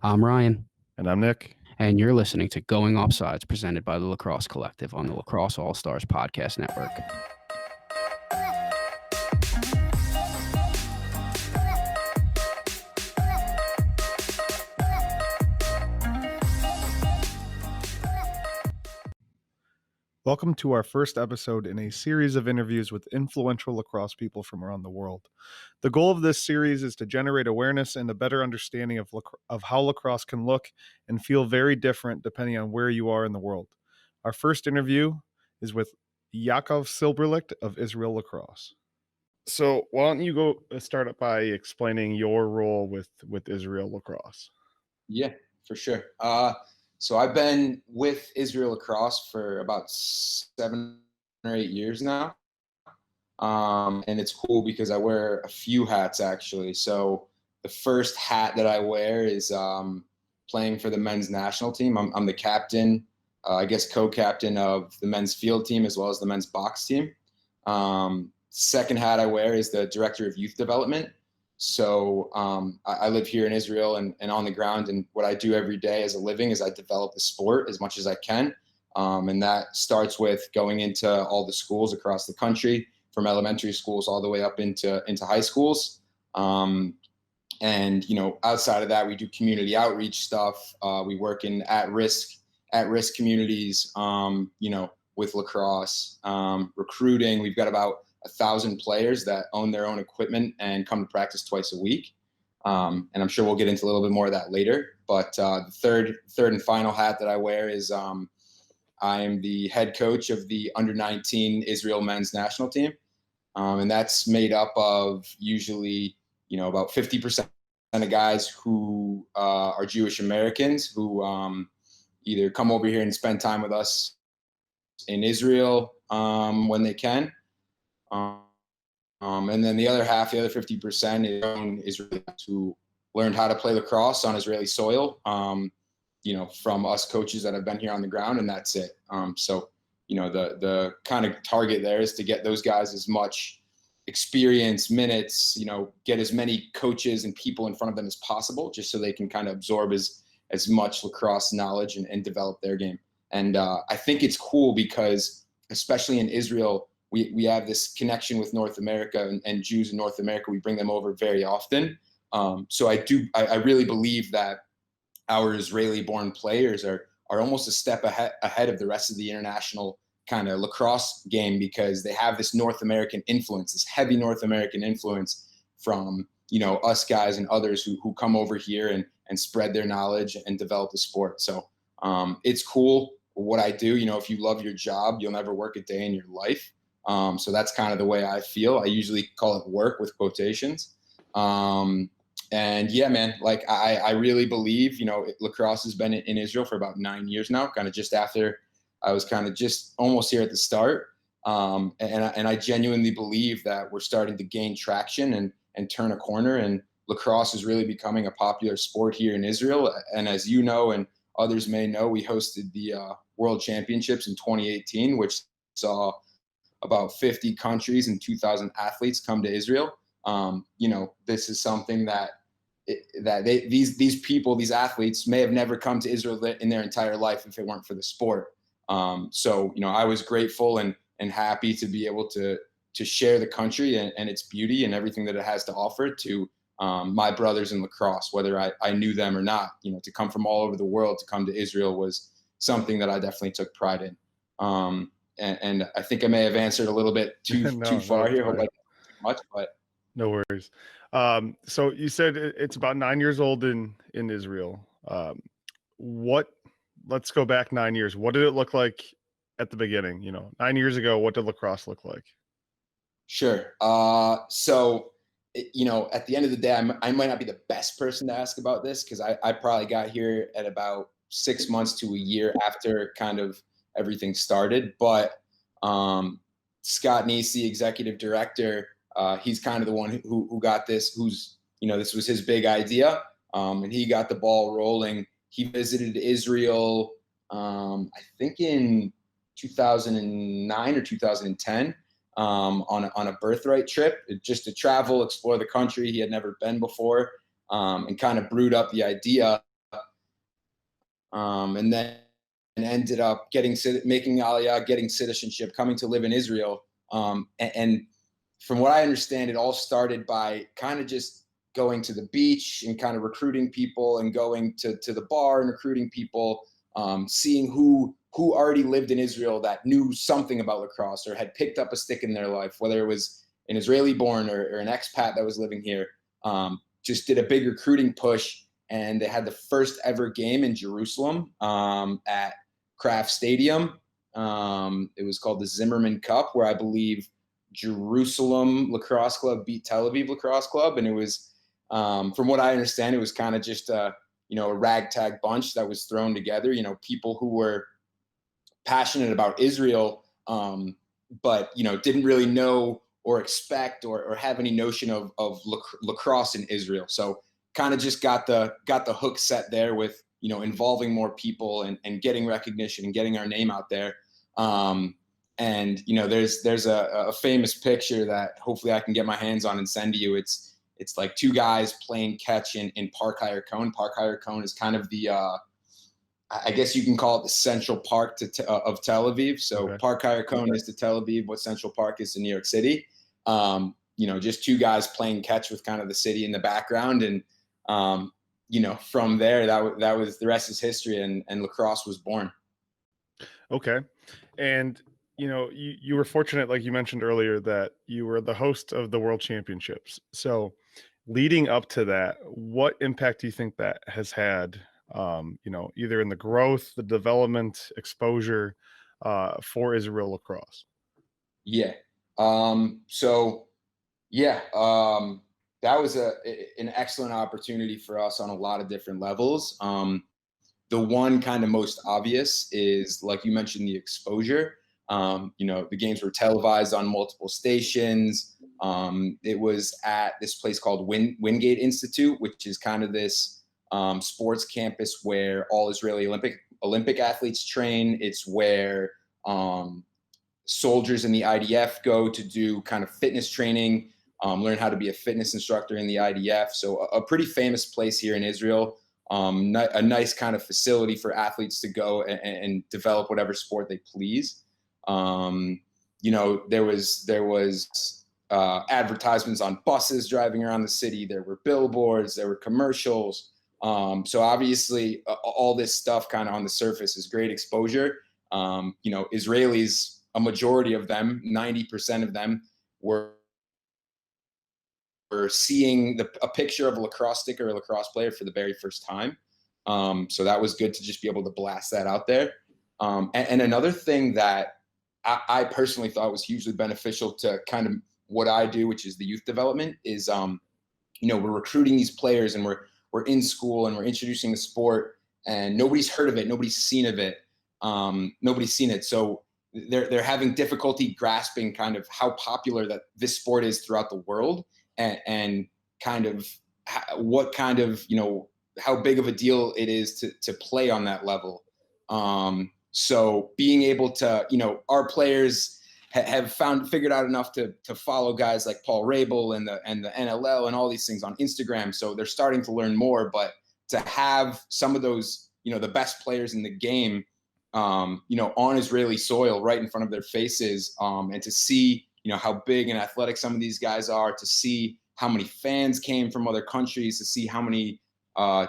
I'm Ryan, And I'm Nick. and you're listening to Going Offsides, presented by the Lacrosse Collective on the Lacrosse All Stars Podcast Network. Welcome to our first episode in a series of interviews with influential lacrosse people from around the world. The goal of this series is to generate awareness and a better understanding of how lacrosse can look and feel very different depending on where you are in the world. Our first interview is with Jake Silberlicht of Israel Lacrosse. So why don't you go start up by explaining your role with Israel Lacrosse? Yeah, for sure. So I've been with Israel Lacrosse for about 7 or 8 years now. And it's cool because I wear a few hats actually. So the first hat that I wear is playing for the men's national team. I'm the captain, co-captain of the men's field team as well as the men's box team. Second hat I wear is the director of youth development. So I live here in Israel and on the ground, and what I do every day as a living is I develop the sport as much as I can. And that starts with going into all the schools across the country, from elementary schools all the way up into high schools. And outside of that, we do community outreach stuff. We work in at-risk communities, with lacrosse, recruiting. We've got about 1,000 players that own their own equipment and come to practice twice a week. And I'm sure we'll get into a little bit more of that later. But the third and final hat that I wear is I am the head coach of the under-19 Israel men's national team. And that's made up of usually, about 50% of guys who are Jewish Americans who either come over here and spend time with us in Israel when they can. And then the other half, the other 50% is Israelis who learned how to play lacrosse on Israeli soil, from us coaches that have been here on the ground, and that's it. So the kind of target there is to get those guys as much experience, minutes, get as many coaches and people in front of them as possible, just so they can kind of absorb as much lacrosse knowledge and develop their game. And I think it's cool because, especially in Israel, we have this connection with North America and Jews in North America. We bring them over very often. So I really believe that our Israeli-born players are almost a step ahead of the rest of the international kind of lacrosse game, because they have this North American influence, this heavy North American influence from, us guys and others who come over here and spread their knowledge and develop the sport. So it's cool what I do. If you love your job, you'll never work a day in your life. So that's kind of the way I feel. I usually call it work with quotations. And yeah, man, like I really believe, lacrosse has been in Israel for about 9 years now, kind of just after I was kind of just almost here at the start. And I genuinely believe that we're starting to gain traction and turn a corner, and lacrosse is really becoming a popular sport here in Israel. And as you know, and others may know, we hosted the World Championships in 2018, which saw about 50 countries and 2,000 athletes come to Israel. This is something that these people, these athletes, may have never come to Israel in their entire life if it weren't for the sport. So I was grateful and happy to be able to share the country and its beauty and everything that it has to offer to my brothers in lacrosse, whether I knew them or not. To come from all over the world to come to Israel was something that I definitely took pride in. And I think I may have answered a little bit too far here. Hope I didn't too much, but no worries. So you said it's about 9 years old in Israel. Let's go back 9 years. What did it look like at the beginning? 9 years ago, what did lacrosse look like? Sure. So at the end of the day, I might not be the best person to ask about this, because I probably got here at about 6 months to a year after kind of everything started. But Scott Nisi, executive director, he's kind of the one who got this, this was his big idea. And he got the ball rolling. He visited Israel, I think in 2009 or 2010, on a birthright trip, just to travel, explore the country. He had never been before, and kind of brewed up the idea and then ended up making Aliyah, getting citizenship, coming to live in Israel. And from what I understand, it all started by kind of just going to the beach and kind of recruiting people, and going to the bar and recruiting people, seeing who already lived in Israel that knew something about lacrosse or had picked up a stick in their life, whether it was an Israeli born or an expat that was living here. Just did a big recruiting push, and they had the first ever game in Jerusalem at Kraft Stadium. It was called the Zimmerman Cup, where I believe Jerusalem Lacrosse Club beat Tel Aviv Lacrosse Club. And it was, from what I understand, it was kind of just a ragtag bunch that was thrown together, people who were passionate about Israel, but, didn't really know or expect or have any notion of lacrosse in Israel. So kind of just got the hook set there with, involving more people and getting recognition and getting our name out there. And there's a famous picture that hopefully I can get my hands on and send to you. It's like two guys playing catch in Park Higher Cone. Park Higher Cone is kind of the I guess you can call it the Central Park of Tel Aviv. So okay. Park Higher Cone is to Tel Aviv what Central Park is to New York City. Just two guys playing catch with kind of the city in the background. And from there, that was the rest is history, and lacrosse was born. Okay. And, you were fortunate, like you mentioned earlier, that you were the host of the World Championships. So leading up to that, what impact do you think that has had, either in the growth, the development, exposure for Israel Lacrosse? Yeah. That was an excellent opportunity for us on a lot of different levels. The one kind of most obvious is, like you mentioned, the exposure. The games were televised on multiple stations. It was at this place called Wingate Institute, which is kind of this sports campus where all Israeli Olympic athletes train. It's where soldiers in the IDF go to do kind of fitness training, learn how to be a fitness instructor in the IDF. So a pretty famous place here in Israel. A nice kind of facility for athletes to go and develop whatever sport they please. There was advertisements on buses driving around the city. There were billboards, there were commercials. So obviously all this stuff kind of on the surface is great exposure. Israelis, a majority of them, 90% of them were seeing a picture of a lacrosse stick or a lacrosse player for the very first time. So that was good to just be able to blast that out there. And another thing that I personally thought was hugely beneficial to kind of what I do, which is the youth development, is, we're recruiting these players, and we're in school, and we're introducing the sport, and nobody's heard of it. Nobody's seen of it. Nobody's seen it. So they're having difficulty grasping kind of how popular that this sport is throughout the world. And kind of what kind of, how big of a deal it is to play on that level. So being able to, our players have figured out enough to follow guys like Paul Rabel and the NLL and all these things on Instagram. So they're starting to learn more, but to have some of those, the best players in the game, on Israeli soil right in front of their faces, and to see, how big and athletic some of these guys are, to see how many fans came from other countries, to see how many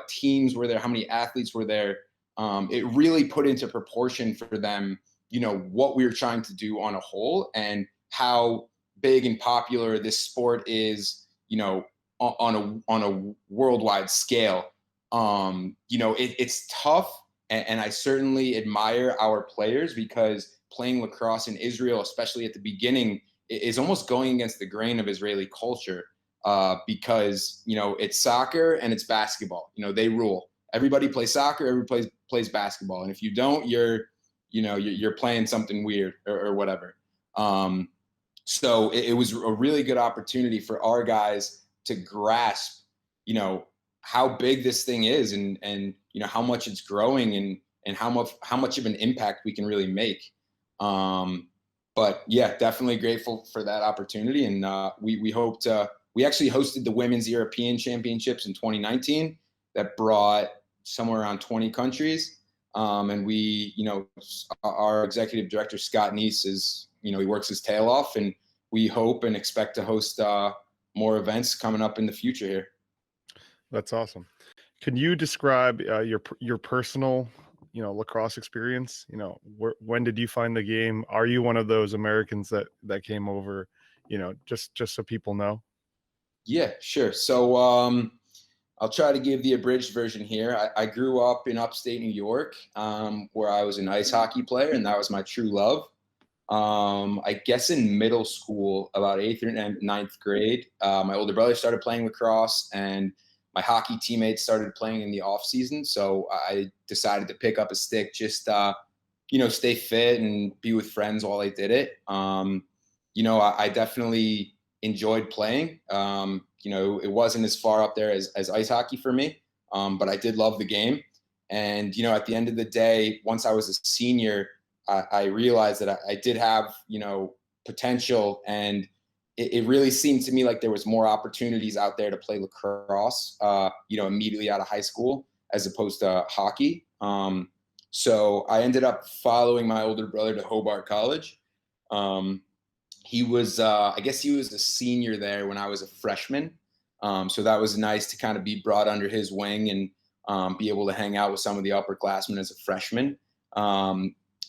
teams were there, how many athletes were there. It really put into proportion for them, what we were trying to do on a whole, and how big and popular this sport is, on a worldwide scale. It's tough, and I certainly admire our players, because playing lacrosse in Israel, especially at the beginning, is almost going against the grain of Israeli culture, because, it's soccer and it's basketball. They rule. Everybody plays soccer, everybody plays basketball. And if you don't, you're playing something weird or whatever. So it was a really good opportunity for our guys to grasp, how big this thing is, and how much it's growing, and how much of an impact we can really make. But yeah, definitely grateful for that opportunity. And we hope we actually hosted the Women's European Championships in 2019 that brought somewhere around 20 countries. And we, our executive director, Scott Neese, is, he works his tail off, and we hope and expect to host more events coming up in the future here. That's awesome. Can you describe your personal, lacrosse experience? When did you find the game? Are you one of those Americans that came over? Just so people know. Yeah, sure. So I'll try to give the abridged version here. I grew up in upstate New York, where I was an ice hockey player, and that was my true love. I guess in middle school, about 8th or 9th grade, my older brother started playing lacrosse, and my hockey teammates started playing in the off season. So I decided to pick up a stick, just, stay fit and be with friends while I did it. I definitely enjoyed playing. It wasn't as far up there as ice hockey for me, but I did love the game. And, at the end of the day, once I was a senior, I realized that I did have, potential, and it really seemed to me like there was more opportunities out there to play lacrosse, immediately out of high school as opposed to hockey. So I ended up following my older brother to Hobart College. He was, I guess he was a senior there when I was a freshman. So that was nice to kind of be brought under his wing and be able to hang out with some of the upperclassmen as a freshman.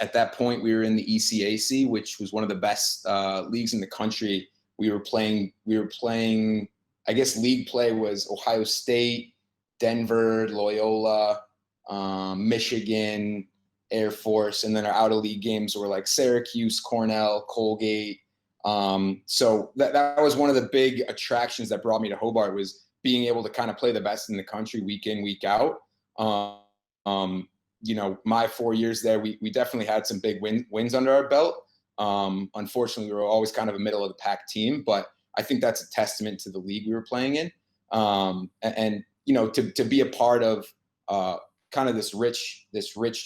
At that point, we were in the ECAC, which was one of the best leagues in the country. We were playing, I guess league play was Ohio State, Denver, Loyola, Michigan, Air Force, and then our out of league games were like Syracuse, Cornell, Colgate. So that was one of the big attractions that brought me to Hobart, was being able to kind of play the best in the country week in, week out. My 4 years there, we definitely had some big wins under our belt. Unfortunately, we were always kind of a middle of the pack team, but I think that's a testament to the league we were playing in. To be a part of kind of this rich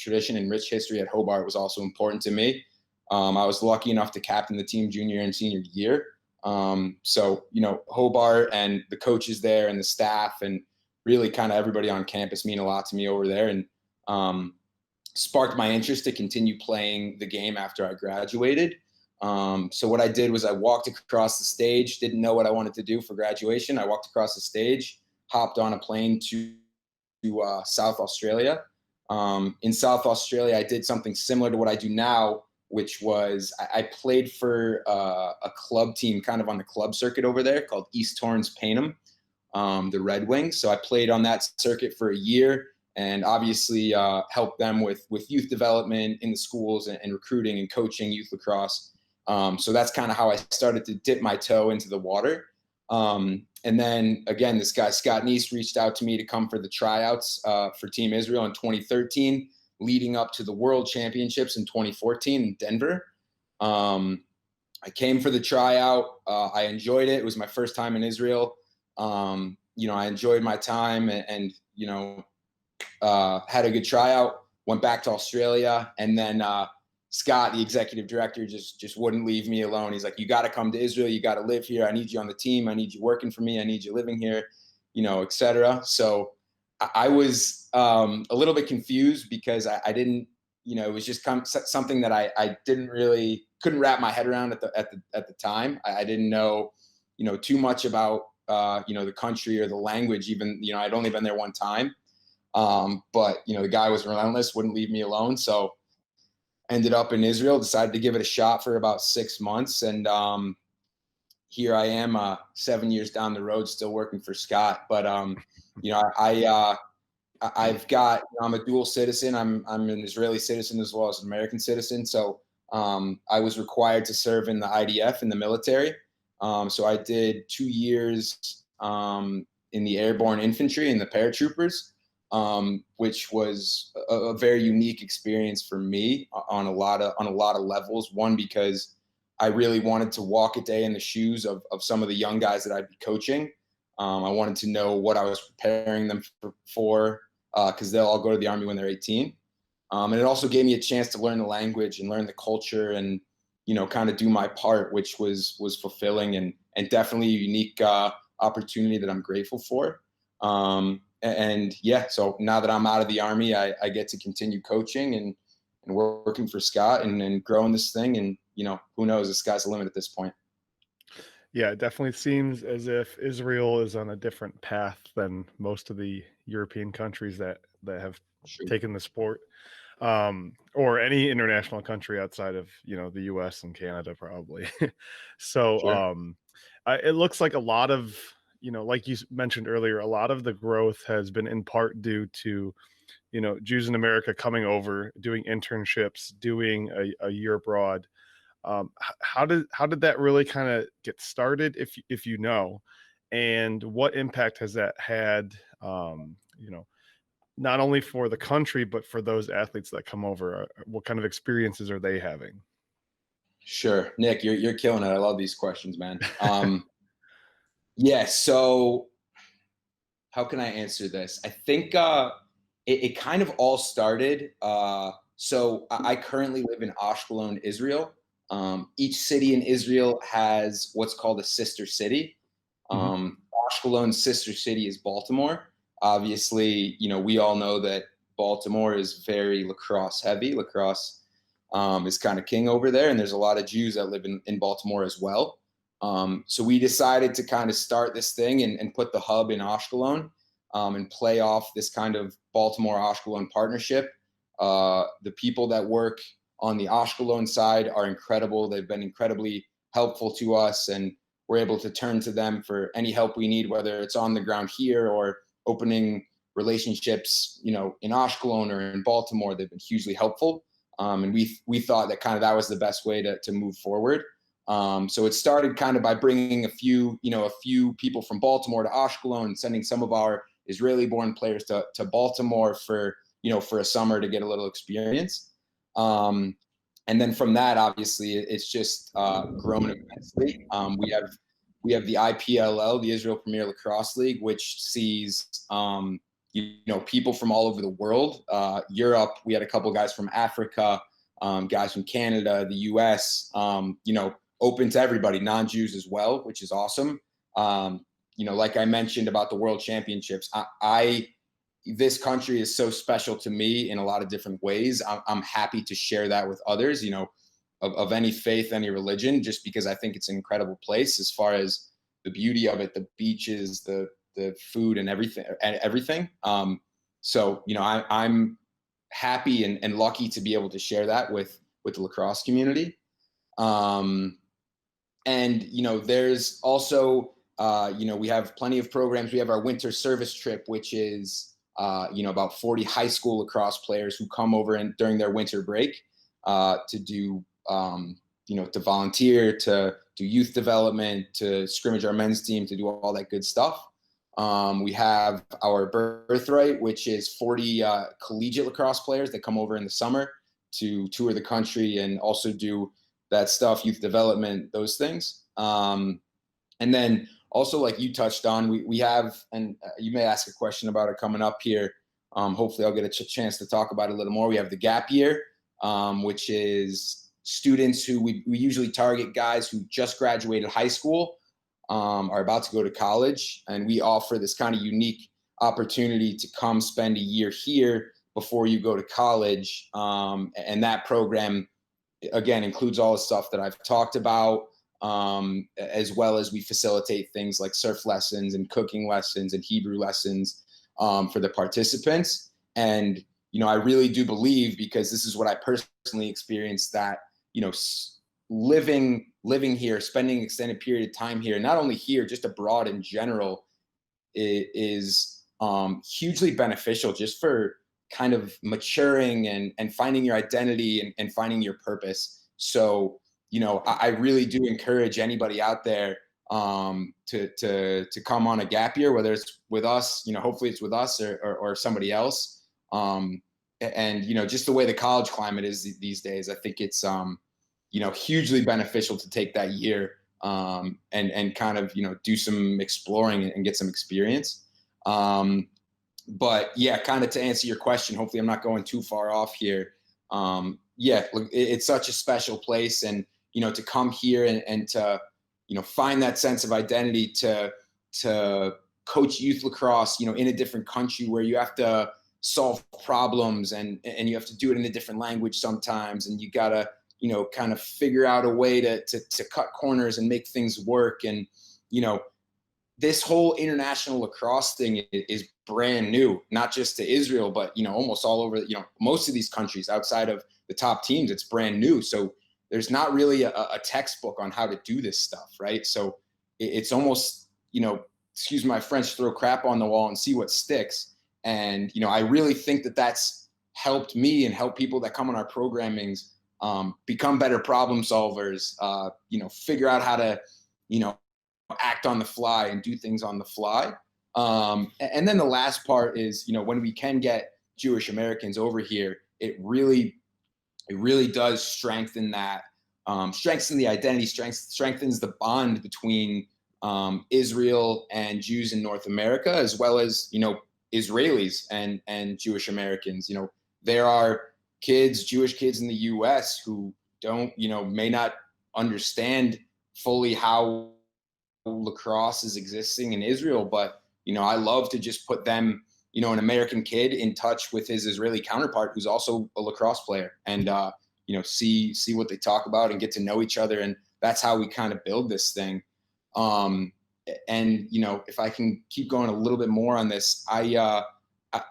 tradition and rich history at Hobart was also important to me. I was lucky enough to captain the team junior and senior year. Hobart and the coaches there and the staff and really kind of everybody on campus mean a lot to me over there, and sparked my interest to continue playing the game after I graduated. So what I did was I walked across the stage, didn't know what I wanted to do for graduation. I walked across the stage, hopped on a plane to South Australia. In South Australia, I did something similar to what I do now, which was I played for a club team kind of on the club circuit over there called East Torrens Payneham, the Red Wings. So I played on that circuit for a year, and obviously helped them with youth development in the schools and recruiting and coaching youth lacrosse. So that's kind of how I started to dip my toe into the water. And then again, this guy, Scott Neese, reached out to me to come for the tryouts for Team Israel in 2013, leading up to the World Championships in 2014 in Denver. I came for the tryout. I enjoyed it. It was my first time in Israel. I enjoyed my time and had a good tryout, went back to Australia, and then Scott, the executive director, just wouldn't leave me alone. He's like, you got to come to Israel. You got to live here. I need you on the team. I need you working for me. I need you living here, et cetera. So I was a little bit confused because I didn't, it was just something that I couldn't wrap my head around at the time. I didn't know, too much about, the country or the language. Even, I'd only been there one time. But the guy was relentless, wouldn't leave me alone. So ended up in Israel, decided to give it a shot for about 6 months. And here I am 7 years down the road, still working for Scott. But, I'm a dual citizen. I'm an Israeli citizen as well as an American citizen. So I was required to serve in the IDF in the military. So I did 2 years in the airborne infantry and the paratroopers. Which was a very unique experience for me on a lot of levels. One, because I really wanted to walk a day in the shoes of some of the young guys that I'd be coaching. I wanted to know what I was preparing them for, because they'll all go to the Army when they're 18. And it also gave me a chance to learn the language and learn the culture and, kind of do my part, which was fulfilling and definitely a unique opportunity that I'm grateful for. and yeah, so now that I'm out of the Army, I get to continue coaching and working for Scott and growing this thing. And, who knows, the sky's the limit at this point. Yeah, it definitely seems as if Israel is on a different path than most of the European countries that have Sure. taken the sport, or any international country outside of the U.S. and Canada, probably. So Sure. it looks like a lot of like you mentioned earlier, a lot of the growth has been in part due to Jews in America coming over, doing internships, doing a year abroad. How did that really kind of get started, if you know, and what impact has that had, not only for the country but for those athletes that come over? What kind of experiences are they having? Sure. Nick, you're killing it. I love these questions, man. Yeah. So how can I answer this? I think it kind of all started. So I currently live in Ashkelon, Israel. Each city in Israel has what's called a sister city. Mhm. Ashkelon's sister city is Baltimore. Obviously, we all know that Baltimore is very lacrosse heavy. Lacrosse is kind of king over there, and there's a lot of Jews that live in Baltimore as well. So we decided to kind of start this thing and put the hub in Ashkelon, and play off this kind of Baltimore-Ashkelon partnership. The people that work on the Ashkelon side are incredible. They've been incredibly helpful to us, and we're able to turn to them for any help we need, whether it's on the ground here or opening relationships, in Ashkelon or in Baltimore. They've been hugely helpful. And we thought that kind of that was the best way to move forward. So it started kind of by bringing a few people from Baltimore to Ashkelon and sending some of our Israeli-born players to Baltimore for a summer to get a little experience. And then from that, obviously, it's just grown immensely. We have the IPLL, the Israel Premier Lacrosse League, which sees people from all over the world. Europe, we had a couple of guys from Africa, guys from Canada, the US. Open to everybody, non-Jews as well, which is awesome. Like I mentioned about the World Championships, this country is so special to me in a lot of different ways. I'm happy to share that with others, of any faith, any religion, just because I think it's an incredible place as far as the beauty of it, the beaches, the food and everything. So, I'm happy and lucky to be able to share that with the lacrosse community. And, there's also, we have plenty of programs. We have our winter service trip, which is, about 40 high school lacrosse players who come over during their winter break to do, to volunteer, to do youth development, to scrimmage our men's team, to do all that good stuff. We have our birthright, which is 40 collegiate lacrosse players that come over in the summer to tour the country and also do that stuff, youth development, those things. And then also, like you touched on, we have, and you may ask a question about it coming up here. Hopefully I'll get a chance to talk about it a little more. We have the gap year, which is students who we usually target guys who just graduated high school, are about to go to college. And we offer this kind of unique opportunity to come spend a year here before you go to college. And that program, again, includes all the stuff that I've talked about, as well as we facilitate things like surf lessons and cooking lessons and Hebrew lessons for the participants. And, I really do believe, because this is what I personally experienced, that, living here, spending an extended period of time here, not only here, just abroad in general, is hugely beneficial just for kind of maturing and finding your identity and finding your purpose. So, I really do encourage anybody out there to come on a gap year, whether it's with us, hopefully it's with us or somebody else. And, just the way the college climate is these days, I think it's, hugely beneficial to take that year and kind of, do some exploring and get some experience. But yeah, kind of to answer your question, hopefully I'm not going too far off here. Yeah, it's such a special place, and, to come here and to, find that sense of identity, to coach youth lacrosse, in a different country where you have to solve problems and you have to do it in a different language sometimes, and you gotta kind of figure out a way to cut corners and make things work. And this whole international lacrosse thing is brand new, not just to Israel, but almost all over, most of these countries outside of the top teams, it's brand new. So there's not really a textbook on how to do this stuff, right? So it's almost, excuse my French, throw crap on the wall and see what sticks. And I really think that that's helped me and helped people that come on our programmings become better problem solvers, figure out how to, act on the fly and do things on the fly. And then the last part is, when we can get Jewish Americans over here, it really does strengthen that, strengthens the identity, strengthens the bond between Israel and Jews in North America, as well as, Israelis and Jewish Americans. There are Jewish kids in the US who don't, may not understand fully how lacrosse is existing in Israel, but I love to just put them, an American kid in touch with his Israeli counterpart who's also a lacrosse player, and see what they talk about and get to know each other. And that's how we kind of build this thing. And if I can keep going a little bit more on this,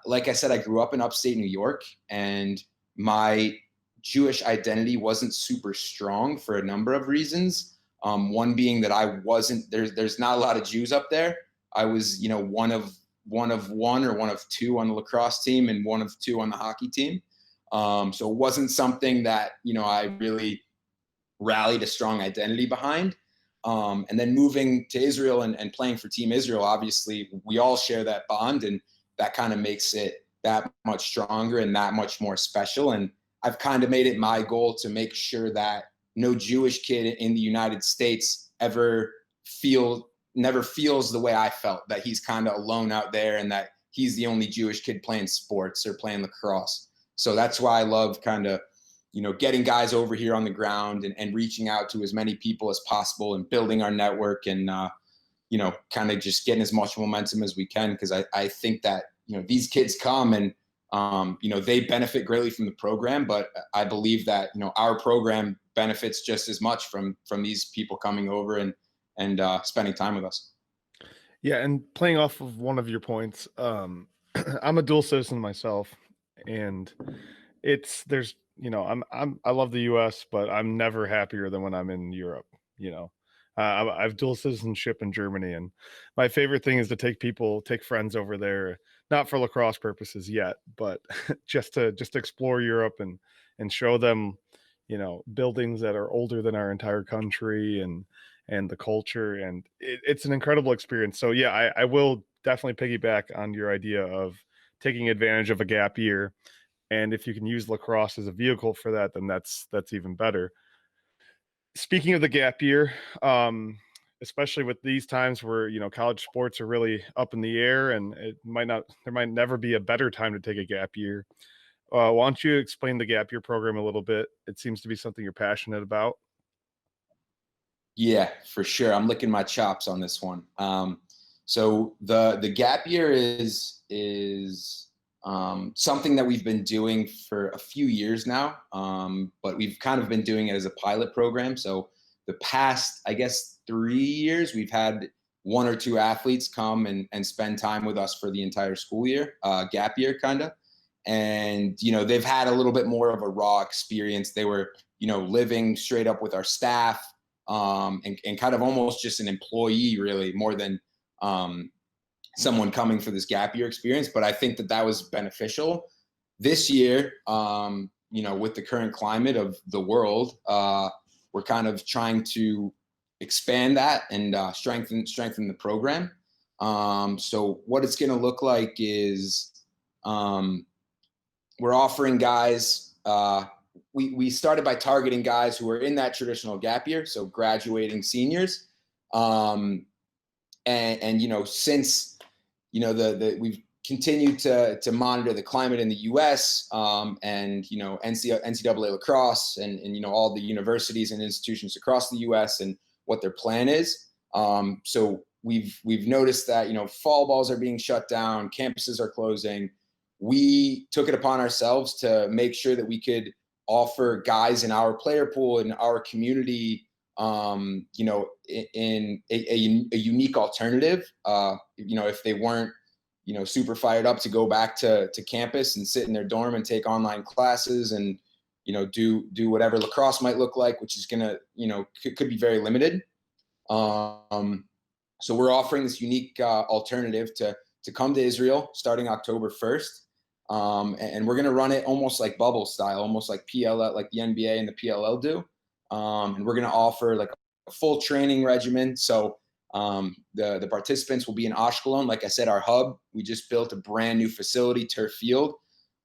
like I said, I grew up in upstate New York, and my Jewish identity wasn't super strong for a number of reasons. One being that I wasn't, there's not a lot of Jews up there. I was, one of one or one of two on the lacrosse team and one of two on the hockey team. So it wasn't something that, I really rallied a strong identity behind. And then moving to Israel and playing for Team Israel, obviously we all share that bond, and that kind of makes it that much stronger and that much more special. And I've kind of made it my goal to make sure that no Jewish kid in the United States never feels the way I felt, that he's kind of alone out there and that he's the only Jewish kid playing sports or playing lacrosse. So that's why I love kind of, getting guys over here on the ground and reaching out to as many people as possible and building our network and, kind of just getting as much momentum as we can. Because I think that, these kids come and, they benefit greatly from the program, but I believe that, our program benefits just as much from these people coming over and spending time with us. Yeah, and playing off of one of your points, I'm a dual citizen myself, and I love the U.S., but I'm never happier than when I'm in Europe. I have dual citizenship in Germany, and my favorite thing is to take friends over there, not for lacrosse purposes yet, but just to explore Europe and show them, buildings that are older than our entire country and the culture, and it's an incredible experience. So yeah, I will definitely piggyback on your idea of taking advantage of a gap year, and if you can use lacrosse as a vehicle for that, then that's even better. Speaking of the gap year, especially with these times where college sports are really up in the air, and there might never be a better time to take a gap year. Why don't you explain the gap year program a little bit? It seems to be something you're passionate about. Yeah, for sure. I'm licking my chops on this one. So the gap year is something that we've been doing for a few years now, but we've kind of been doing it as a pilot program. So the past, I guess, 3 years, we've had one or two athletes come and spend time with us for the entire school year, gap year kind of. And, they've had a little bit more of a raw experience. They were, living straight up with our staff, and kind of almost just an employee, really, more than someone coming for this gap year experience. But I think that was beneficial. This year, with the current climate of the world, we're kind of trying to expand that and strengthen the program. So what it's going to look like is we're offering guys, we started by targeting guys who are in that traditional gap year, so graduating seniors. And since, we've continued to monitor the climate in the US, and, NCAA lacrosse and, all the universities and institutions across the US and what their plan is. So we've noticed that, fall balls are being shut down, campuses are closing. We took it upon ourselves to make sure that we could offer guys in our player pool, in our community, in a unique alternative. If they weren't, super fired up to go back to campus and sit in their dorm and take online classes and, do whatever lacrosse might look like, which is gonna, could be very limited. So we're offering this unique alternative to come to Israel starting October 1st. And we're going to run it almost like bubble style, almost like PLL, like the NBA and the PLL do. And we're going to offer like a full training regimen. So the participants will be in Ashkelon. Like I said, our hub, we just built a brand new facility, turf field.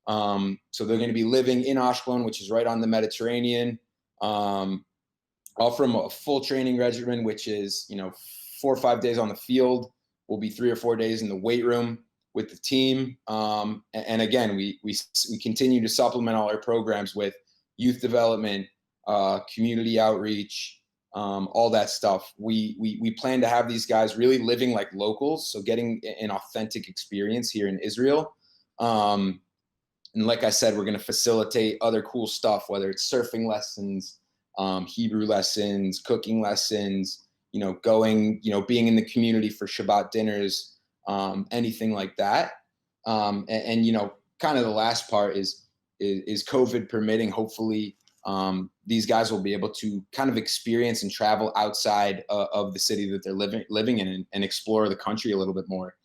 So they're going to be living in Ashkelon, which is right on the Mediterranean. Offer them a full training regimen, which is, 4 or 5 days on the field. Will be 3 or 4 days in the weight room with the team. And again, we continue to supplement all our programs with youth development, community outreach, all that stuff. We plan to have these guys really living like locals, so getting an authentic experience here in Israel. And like I said, we're going to facilitate other cool stuff, whether it's surfing lessons, Hebrew lessons, cooking lessons, being in the community for Shabbat dinners, anything like that. And kind of the last part is COVID permitting, hopefully these guys will be able to kind of experience and travel outside of the city that they're living in and explore the country a little bit more,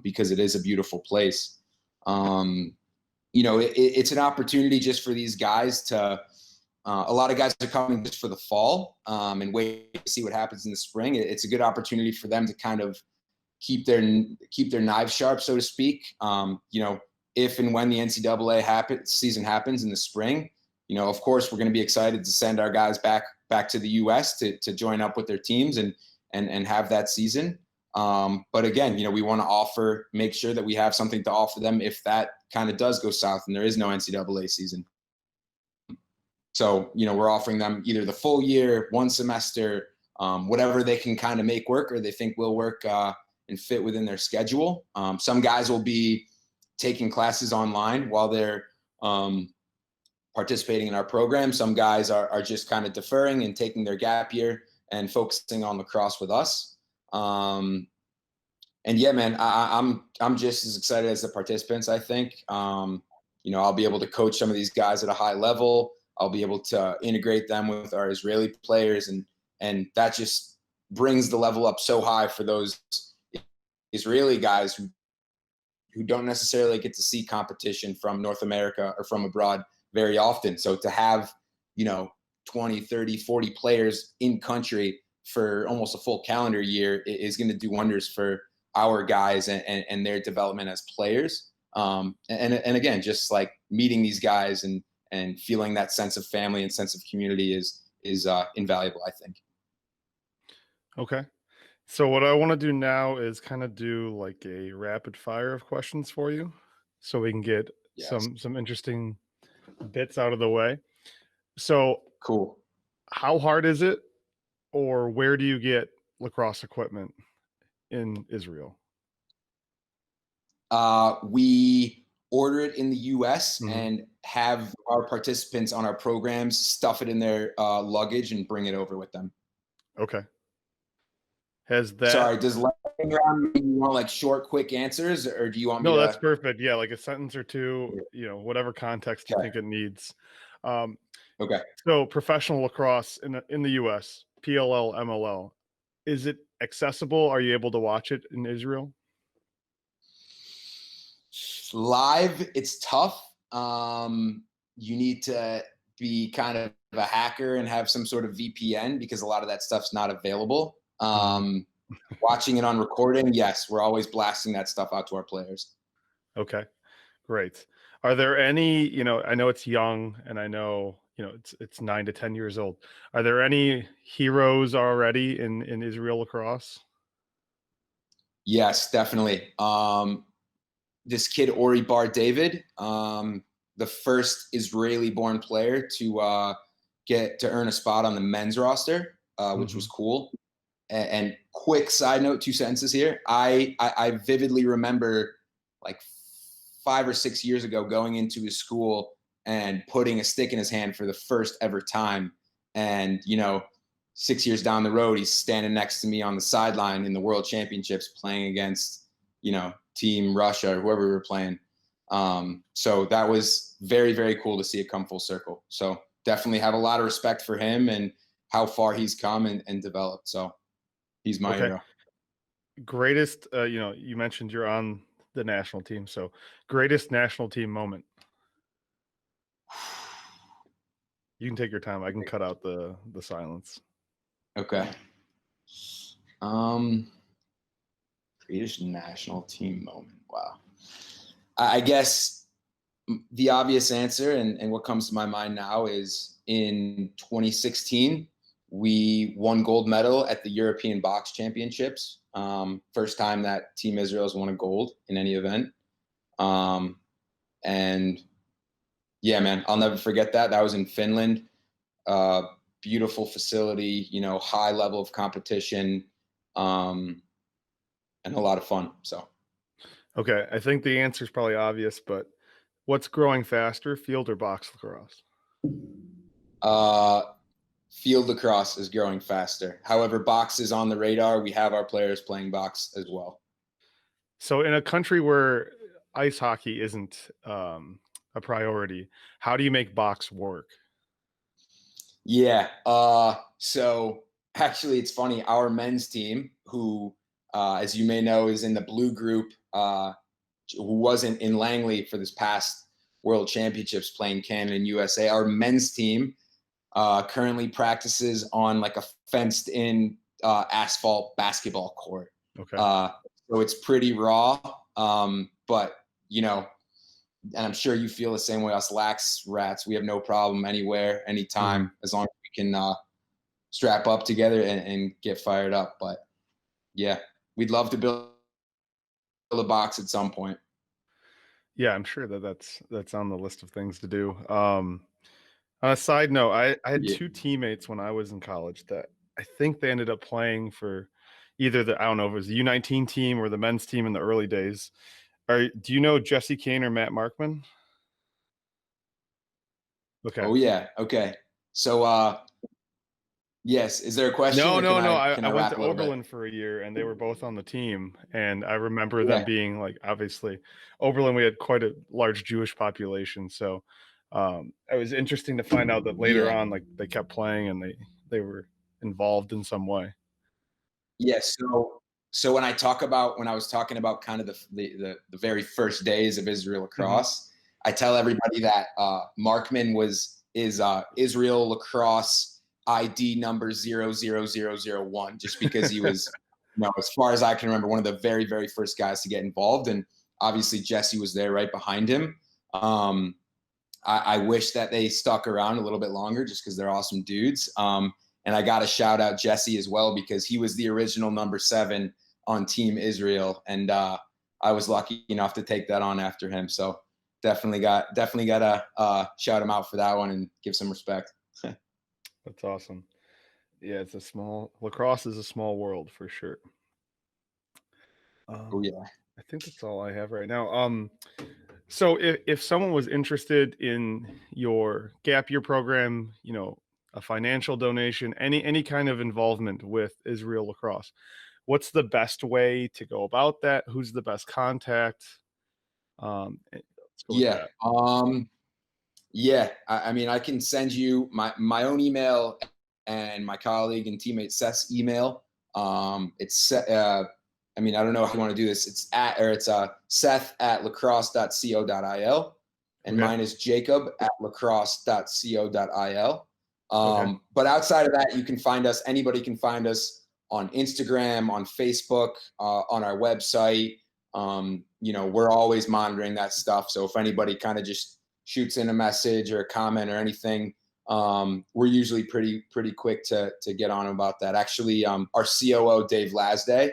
because it is a beautiful place. It's an opportunity just for these guys to, a lot of guys are coming just for the fall and wait to see what happens in the spring. It's a good opportunity for them to kind of keep their knives sharp, so to speak. If and when the NCAA season happens in the spring, of course we're going to be excited to send our guys back to the U.S. to join up with their teams and have that season. But again, we want to make sure that we have something to offer them if that kind of does go south and there is no NCAA season. So, we're offering them either the full year, 1 semester, whatever they can kind of make work or they think will work and fit within their schedule. Some guys will be taking classes online while they're participating in our program. Some guys are just kind of deferring and taking their gap year and focusing on lacrosse with us. And yeah, man, I'm just as excited as the participants, I think. I'll be able to coach some of these guys at a high level. I'll be able to integrate them with our Israeli players, and that just brings the level up so high for those Israeli guys who don't necessarily get to see competition from North America or from abroad very often. So to have, 20, 30, 40 players in country for almost a full calendar year is going to do wonders for our guys and their development as players. And again, just like meeting these guys and feeling that sense of family and sense of community is invaluable, I think. Okay. So what I want to do now is kind of do like a rapid fire of questions for you so we can get Yes. some interesting bits out of the way. So Cool. how hard is it, or where do you get lacrosse equipment in Israel? We order it in the US Mhm. and have our participants on our programs stuff it in their luggage and bring it over with them. Okay. Has that? Sorry, does lightning round mean you want like short, quick answers, or do you want me No, to? that's perfect. Yeah, like a sentence or two, whatever context you Okay. think it needs. Um, Okay. so professional lacrosse in the US, PLL, MLL, is it accessible? Are you able to watch it in Israel? Live, it's tough. You need to be kind of a hacker and have some sort of VPN because a lot of that stuff's not available. Watching it on recording, yes, we're always blasting that stuff out to our players. Okay, great. Are there any, I know it's young and I know, it's 9 to 10 years old. Are there any heroes already in Israel lacrosse? Yes, definitely. This kid, Ori Bar David, the first Israeli-born player to get to earn a spot on the men's roster, which was cool. and quick side note, 2 sentences here. I vividly remember like 5 or 6 years ago going into his school and putting a stick in his hand for the first ever time. And, 6 years down the road, he's standing next to me on the sideline in the World Championships playing against, Team Russia or whoever we were playing. So that was very, very cool to see it come full circle. So definitely have a lot of respect for him and how far he's come and developed. So he's my hero. Greatest, you mentioned you're on the national team. So greatest national team moment. You can take your time. I can cut out the silence. Okay. Greatest national team moment. Wow. I guess the obvious answer and what comes to my mind now is in 2016, we won gold medal at the European Box Championships. First time that Team Israel has won a gold in any event. And yeah, man, I'll never forget that. That was in Finland. Beautiful facility, high level of competition, and a lot of fun. So. Okay, I think the answer is probably obvious, but what's growing faster, field or box lacrosse? Field lacrosse is growing faster. However, box is on the radar. We have our players playing box as well. So in a country where ice hockey isn't a priority, how do you make box work? Yeah. So actually, it's funny. Our men's team, who, as you may know, is in the blue group, who wasn't in Langley for this past World Championships playing Canada and USA. Our men's team currently practices on like a fenced-in asphalt basketball court. Okay. So it's pretty raw, but and I'm sure you feel the same way. Us lax rats, we have no problem anywhere, anytime, as long as we can strap up together and get fired up. But yeah, we'd love to build a box at some point. Yeah, I'm sure that's on the list of things to do. On a side note, I had two teammates when I was in college that I think they ended up playing for either I don't know if it was the U19 team or the men's team in the early days. Do you know Jesse Kane or Matt Markman? Okay. Oh yeah. Okay. So yes, is there a question? No. I went to Oberlin for a year and they were both on the team. And I remember them being like, obviously Oberlin, we had quite a large Jewish population. So it was interesting to find out that later on, like they kept playing and they were involved in some way. Yes. So when I was talking about kind of the very first days of Israel Lacrosse, I tell everybody that Markman is Israel Lacrosse ID number 00001, just because he was, as far as I can remember, one of the very, very first guys to get involved. And obviously Jesse was there right behind him. I wish that they stuck around a little bit longer just because they're awesome dudes. And I got to shout out Jesse as well, because he was the original number 7 on Team Israel. And I was lucky enough to take that on after him. So definitely got to shout him out for that one and give some respect. That's awesome. Yeah, lacrosse is a small world for sure. Oh yeah. I think that's all I have right now. So if someone was interested in your gap year program, a financial donation, any kind of involvement with Israel Lacrosse, what's the best way to go about that? Who's the best contact? Yeah. I mean, I can send you my own email and my colleague and teammate Seth's email. It's I mean, I don't know how you want to do this. It's Seth@lacrosse.co.il, and mine is Jacob@lacrosse.co.il. But outside of that, you can find us. Anybody can find us on Instagram, on Facebook, on our website. We're always monitoring that stuff. So if anybody kind of just shoots in a message or a comment or anything, we're usually pretty quick to get on about that. Actually, our COO Dave Lasday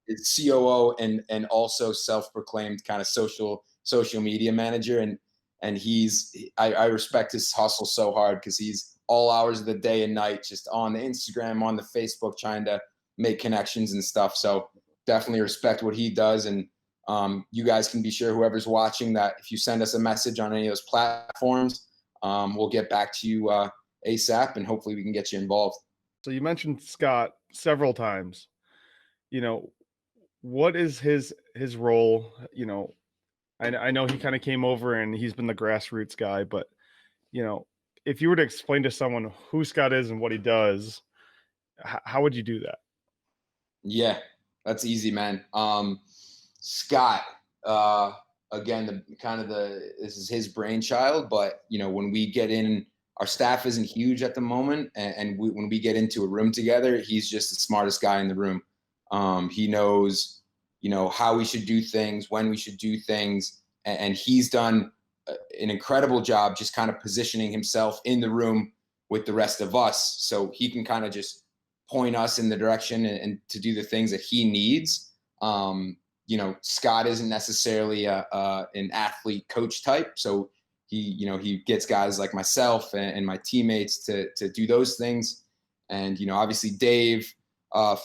is COO and also self-proclaimed kind of social media manager, and I respect his hustle so hard because he's all hours of the day and night, just on the Instagram, on the Facebook, trying to make connections and stuff. So definitely respect what he does. And you guys can be sure, whoever's watching, that if you send us a message on any of those platforms, we'll get back to you ASAP, and hopefully we can get you involved. So you mentioned Scott several times. What is his role? I know he kind of came over and he's been the grassroots guy, but if you were to explain to someone who Scott is and what he does, how would you do that? Yeah, that's easy, man. Scott, again, this is his brainchild, but when we get in, our staff isn't huge at the moment, and when we get into a room together, he's just the smartest guy in the room. He knows, how we should do things, when we should do things, and he's done an incredible job just kind of positioning himself in the room with the rest of us, so he can kind of just point us in the direction and to do the things that he needs. Scott isn't necessarily an athlete coach type, so he gets guys like myself and my teammates to do those things, and obviously Dave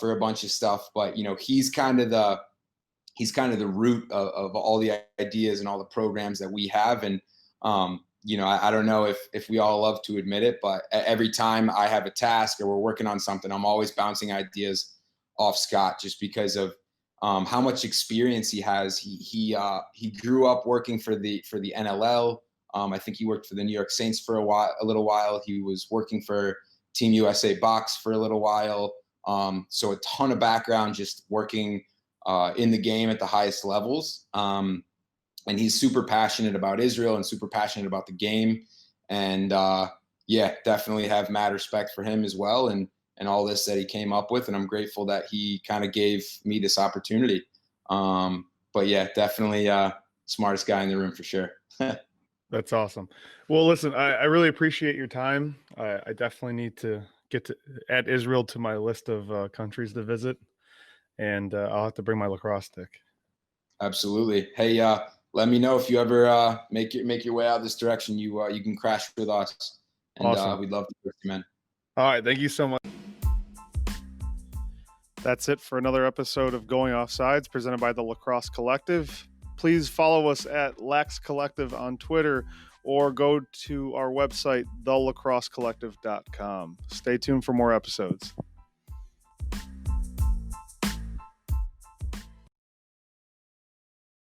for a bunch of stuff, but he's kind of the root of all the ideas and all the programs that we have. And I don't know if we all love to admit it, but every time I have a task or we're working on something, I'm always bouncing ideas off Scott, just because of how much experience he has. He grew up working for the NLL. I think he worked for the New York Saints for a little while. He was working for Team USA Box for a little while. So a ton of background just working in the game at the highest levels. And he's super passionate about Israel and super passionate about the game. And definitely have mad respect for him as well, and all this that he came up with. And I'm grateful that he kind of gave me this opportunity. But yeah, definitely smartest guy in the room for sure. That's awesome. Well, listen, I really appreciate your time. I definitely need to add Israel to my list of countries to visit, and I'll have to bring my lacrosse stick. Absolutely. Hey, let me know if you ever make your way out this direction. You can crash with us, and awesome. We'd love to hear you, man. All right, thank you so much. That's it for another episode of Going Offsides, presented by the Lacrosse Collective. Please follow us at Lax Collective on Twitter, or go to our website, thelacrossecollective.com. Stay tuned for more episodes.